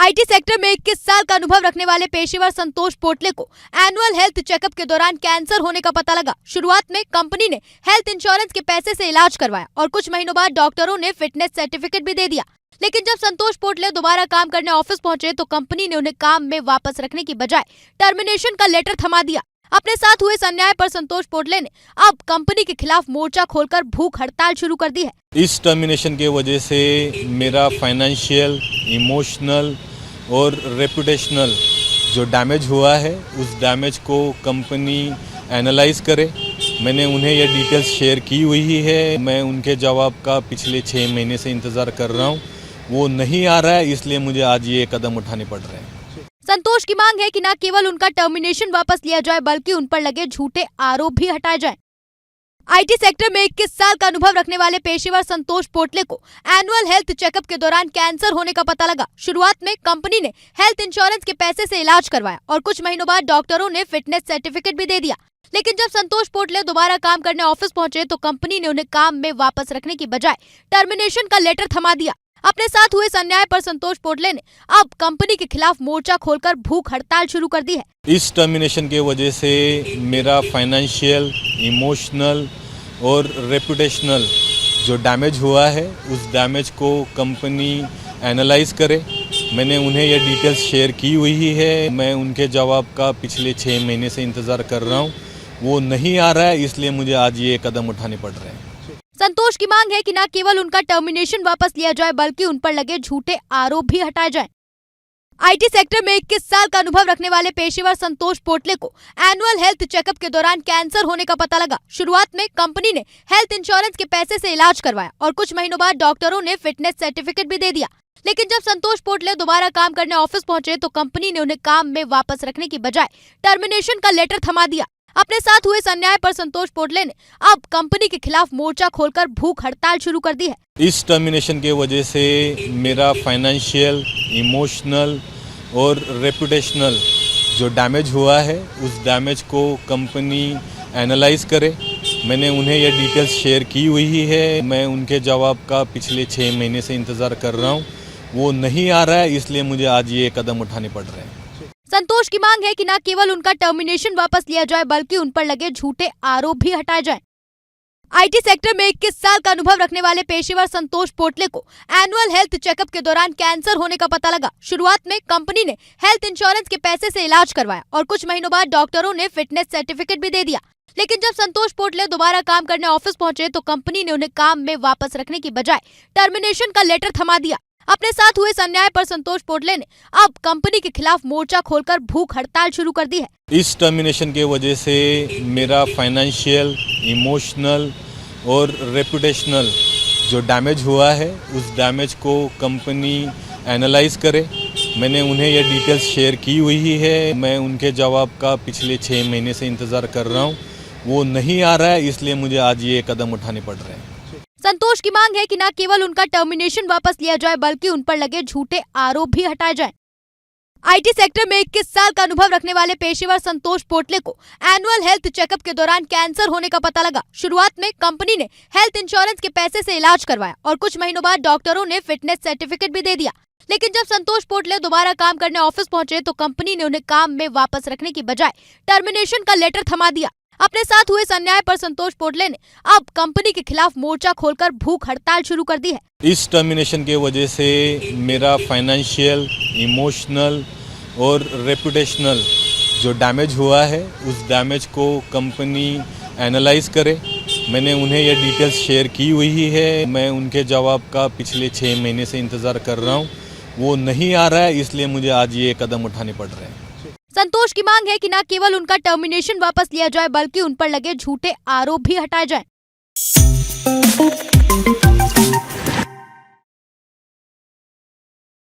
IT sector में 21 साल का अनुभव रखने वाले पेशेवर संतोष पोटले को एनुअल हेल्थ चेकअप के दौरान कैंसर होने का पता लगा। शुरुआत में कंपनी ने हेल्थ इंश्योरेंस के पैसे से इलाज करवाया और कुछ महीनों बाद डॉक्टरों ने फिटनेस सर्टिफिकेट भी दे दिया। लेकिन जब संतोष पोटले दोबारा काम करने ऑफिस पहुंचे तो कंपनी ने उन्हें काम में वापस रखने की बजाय टर्मिनेशन का लेटर थमा दिया। अपने साथ हुए इस अन्याय पर संतोष पोटले ने अब कंपनी के खिलाफ मोर्चा खोलकर भूख हड़ताल शुरू कर दी है। इस टर्मिनेशन के वजह से मेरा फाइनेंशियल, इमोशनल और रेपुटेशनल जो डैमेज हुआ है उस डैमेज को कंपनी एनालाइज करे। मैंने उन्हें ये डिटेल्स शेयर की हुई है। मैं उनके जवाब का पिछले 6 महीने से इंतज़ार कर रहा हूँ, वो नहीं आ रहा है, इसलिए मुझे आज ये कदम उठाने पड़ रहे हैं। संतोष की मांग है कि न केवल उनका टर्मिनेशन वापस लिया जाए बल्कि उन पर लगे झूठे आरोप भी हटाए जाएं। आईटी सेक्टर में 21 साल का अनुभव रखने वाले पेशेवर संतोष पोटले को एनुअल हेल्थ चेकअप के दौरान कैंसर होने का पता लगा। शुरुआत में कंपनी ने हेल्थ इंश्योरेंस के पैसे से इलाज करवाया और कुछ महीनों बाद डॉक्टरों ने फिटनेस सर्टिफिकेट भी दे दिया। लेकिन जब संतोष पोटले दोबारा काम करने ऑफिस पहुंचे तो कंपनी ने उन्हें काम में वापस रखने की बजाय टर्मिनेशन का लेटर थमा दिया। अपने साथ हुए इस अन्याय पर संतोष पोटले ने अब कंपनी के खिलाफ मोर्चा खोलकर भूख हड़ताल शुरू कर दी है। इस टर्मिनेशन के वजह से मेरा फाइनेंशियल, इमोशनल और रेपुटेशनल जो डैमेज हुआ है उस डैमेज को कंपनी एनालाइज करे। मैंने उन्हें ये डिटेल्स शेयर की हुई है। मैं उनके जवाब का पिछले 6 महीने से इंतज़ार कर रहा हूँ, वो नहीं आ रहा है, इसलिए मुझे आज ये कदम उठाने पड़ रहे हैं। संतोष की मांग है कि न केवल उनका टर्मिनेशन वापस लिया जाए बल्कि उन पर लगे झूठे आरोप भी हटाए जाएं। आईटी सेक्टर में 21 साल का अनुभव रखने वाले पेशेवर संतोष पोटले को एनुअल हेल्थ चेकअप के दौरान कैंसर होने का पता लगा। शुरुआत में कंपनी ने हेल्थ इंश्योरेंस के पैसे से इलाज करवाया और कुछ महीनों बाद डॉक्टरों ने फिटनेस सर्टिफिकेट भी दे दिया। लेकिन जब संतोष पोटले दोबारा काम करने ऑफिस पहुंचे तो कंपनी ने उन्हें काम में वापस रखने की बजाय टर्मिनेशन का लेटर थमा दिया। अपने साथ हुए इस अन्याय पर संतोष पोटले ने अब कंपनी के खिलाफ मोर्चा खोलकर भूख हड़ताल शुरू कर दी है। इस टर्मिनेशन के वजह से मेरा फाइनेंशियल, इमोशनल और रेपुटेशनल जो डैमेज हुआ है उस डैमेज को कंपनी एनालाइज करे। मैंने उन्हें ये डिटेल्स शेयर की हुई है। मैं उनके जवाब का पिछले 6 महीने से इंतज़ार कर रहा हूँ, वो नहीं आ रहा है, इसलिए मुझे आज ये कदम उठाने पड़ रहे हैं। संतोष की मांग है कि न केवल उनका टर्मिनेशन वापस लिया जाए बल्कि उन पर लगे झूठे आरोप भी हटाए जाएं। आईटी सेक्टर में 21 साल का अनुभव रखने वाले पेशेवर संतोष पोटले को एनुअल हेल्थ चेकअप के दौरान कैंसर होने का पता लगा। शुरुआत में कंपनी ने हेल्थ इंश्योरेंस के पैसे से इलाज करवाया और कुछ महीनों बाद डॉक्टरों ने फिटनेस सर्टिफिकेट भी दे दिया। लेकिन जब संतोष पोटले दोबारा काम करने ऑफिस पहुंचे तो कंपनी ने उन्हें काम में वापस रखने की बजाय टर्मिनेशन का लेटर थमा दिया। अपने साथ हुए इस अन्याय पर संतोष पोटले ने अब कंपनी के खिलाफ मोर्चा खोलकर भूख हड़ताल शुरू कर दी है। इस टर्मिनेशन के वजह से मेरा फाइनेंशियल, इमोशनल और रेपुटेशनल जो डैमेज हुआ है उस डैमेज को कंपनी एनालाइज करे। मैंने उन्हें ये डिटेल्स शेयर की हुई है। मैं उनके जवाब का पिछले 6 महीने से इंतज़ार कर रहा हूँ, वो नहीं आ रहा है, इसलिए मुझे आज ये कदम उठाने पड़ रहे हैं। संतोष की मांग है कि न केवल उनका टर्मिनेशन वापस लिया जाए बल्कि उन पर लगे झूठे आरोप भी हटाए जाएं। आईटी सेक्टर में 21 साल का अनुभव रखने वाले पेशेवर संतोष पोटले को एनुअल हेल्थ चेकअप के दौरान कैंसर होने का पता लगा। शुरुआत में कंपनी ने हेल्थ इंश्योरेंस के पैसे से इलाज करवाया और कुछ महीनों बाद डॉक्टरों ने फिटनेस सर्टिफिकेट भी दे दिया। लेकिन जब संतोष पोटले दोबारा काम करने ऑफिस पहुंचे तो कंपनी ने उन्हें काम में वापस रखने की बजाय टर्मिनेशन का लेटर थमा दिया। अपने साथ हुए इस अन्याय पर संतोष पोटले ने अब कंपनी के खिलाफ मोर्चा खोलकर भूख हड़ताल शुरू कर दी है। इस टर्मिनेशन के वजह से मेरा फाइनेंशियल, इमोशनल और रेपुटेशनल जो डैमेज हुआ है उस डैमेज को कंपनी एनालाइज करे। मैंने उन्हें ये डिटेल्स शेयर की हुई है। मैं उनके जवाब का पिछले 6 महीने से इंतज़ार कर रहा हूँ, वो नहीं आ रहा है, इसलिए मुझे आज ये कदम उठाने पड़ रहे हैं। संतोष की मांग है कि न केवल उनका टर्मिनेशन वापस लिया जाए बल्कि उन पर लगे झूठे आरोप भी हटाए जाएं।